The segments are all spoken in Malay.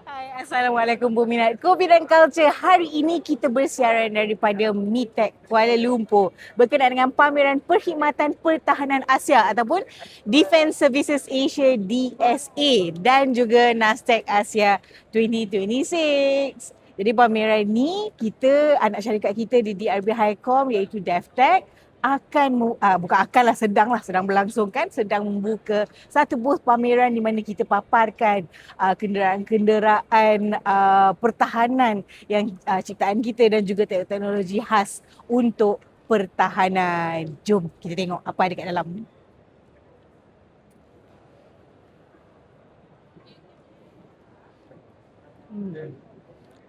Hai, Assalamualaikum peminat Kopi dan Culture. Hari ini kita bersiaran daripada MITEC Kuala Lumpur berkenaan dengan pameran Perkhidmatan Pertahanan Asia ataupun Defence Services Asia DSA dan juga Nasdaq Asia 2026. Jadi pameran ni anak syarikat kita di DRB Highcom iaitu DevTech sedang berlangsungkan, sedang membuka satu booth pameran di mana kita paparkan kenderaan-kenderaan pertahanan yang ciptaan kita dan juga teknologi khas untuk pertahanan. Jom kita tengok apa ada kat dalam.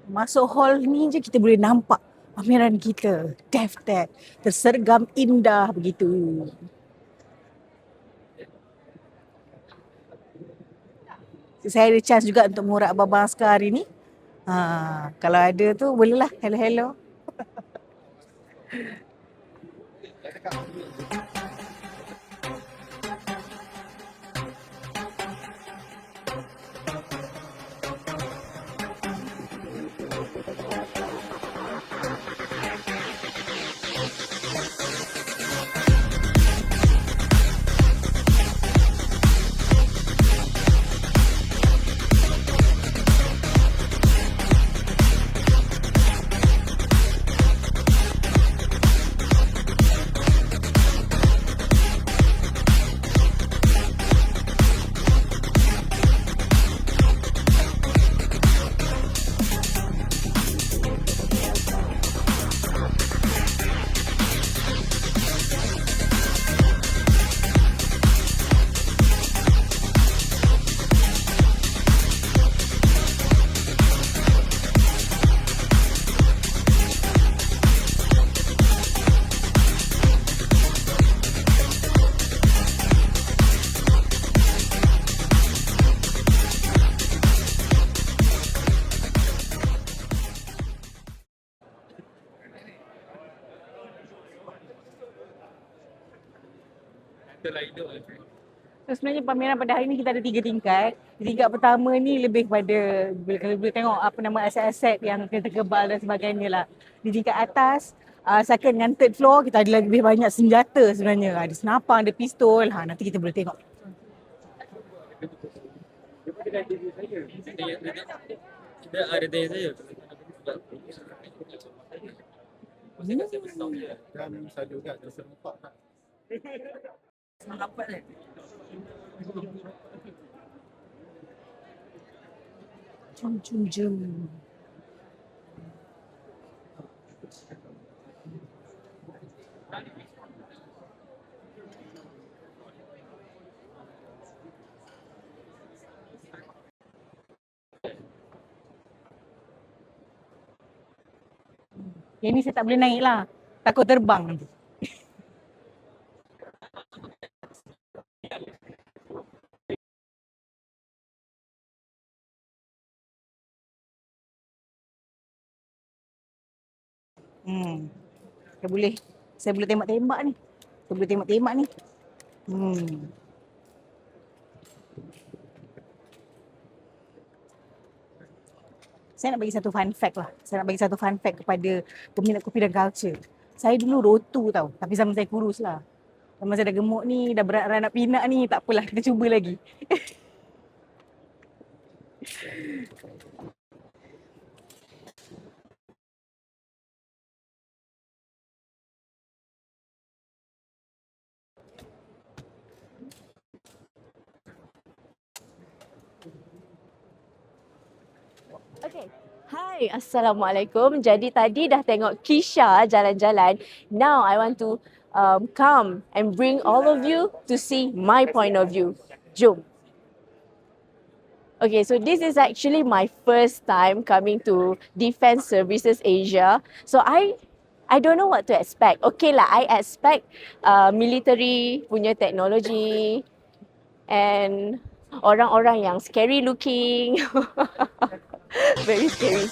Masuk hall ni je kita boleh nampak pameran kita, DevTech, tersergam indah begitu. Saya ada chance juga untuk mengurak Babang Askar hari ni. Kalau ada tu bolehlah, hello. So, sebenarnya pameran pada hari ni kita ada 3 tingkat. Tingkat pertama ni lebih pada kalau boleh tengok aset-aset yang terkebal dan sebagainya lah. Di tingkat atas, second dan third floor kita ada lebih banyak senjata sebenarnya. Ada senapang, ada pistol. Nanti kita boleh tengok. Kita ada tanya saya. Dan saya juga terserempak tak. Rapat ni. Jom. Yang ni saya tak boleh naik lah. Takut terbang nanti. Saya boleh tembak-tembak ni. Saya nak bagi satu fun fact lah. Kepada peminat kopi dan culture. Saya dulu rotu tau. Tapi zaman saya kurus lah. Zaman saya dah gemuk ni, dah berat nak pinak ni. Tak apalah, kita cuba lagi. Okay. Hai, Assalamualaikum. Jadi tadi dah tengok Kisha jalan-jalan. Now I want to come and bring all of you to see my point of view. Jom. Okay, so this is actually my first time coming to Defence Services Asia. So I don't know what to expect. Okay lah, I expect military punya teknologi and orang-orang yang scary looking. Very scary.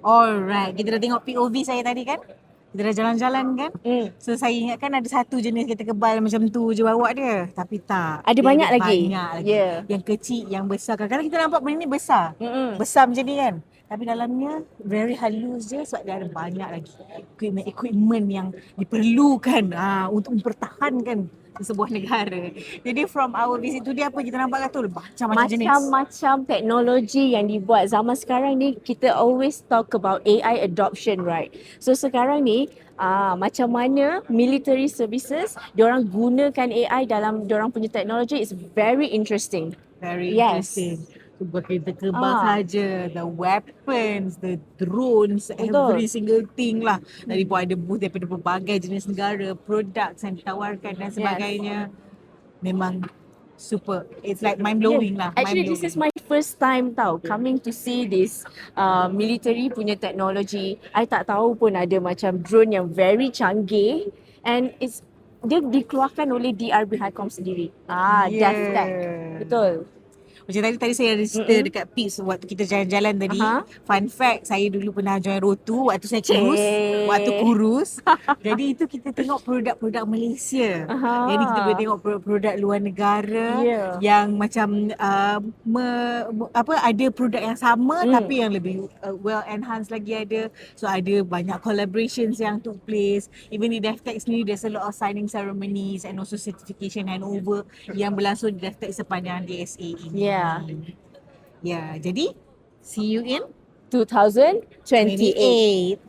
Alright, kita dah tengok POV saya tadi kan. Kita dah jalan-jalan kan. So saya ingatkan ada satu jenis kereta kebal macam tu je bawa dia. Tapi tak. Ada Dia banyak lagi? Banyak lagi. Yeah. Yang kecil, yang besar. Kadang-kadang kita nampak benda ni besar. Mm-mm. Besar macam ni kan. Tapi dalamnya very halus je sebab dia ada banyak lagi equipment yang diperlukan untuk mempertahankan sebuah negara. Jadi from our visit tu dia apa kita nampak kat tu macam-macam jenis. Macam-macam teknologi yang dibuat zaman sekarang ni. Kita always talk about AI adoption, right? So sekarang ni macam mana military services diorang gunakan AI dalam diorang punya teknologi is very interesting. Very Yes. interesting. Bukan kereta kebal saja, the weapons, the drones, every single thing lah. Dari pun ada booth daripada berbagai jenis negara, products yang ditawarkan dan sebagainya. Memang super. It's like mind blowing lah. Actually, this is my first time tau coming to see this military punya teknologi. I tak tahu pun ada macam drone yang very canggih and dia dikeluarkan oleh DRB Hicom sendiri. DevTech. Betul. Macam tadi saya ada cerita dekat Pips waktu kita jalan-jalan tadi. Fun fact, saya dulu pernah join Rotu waktu saya kurus. Jadi itu kita tengok produk-produk Malaysia. Jadi kita boleh tengok produk-produk luar negara yang macam ada produk yang sama tapi yang lebih well enhanced lagi ada. So ada banyak collaborations yang took place. Even di DevTech sendiri there's a lot of signing ceremonies and also certification handover yang berlangsung di DevTech sepanjang DSA ini. Ya, jadi see you in 2028. 28.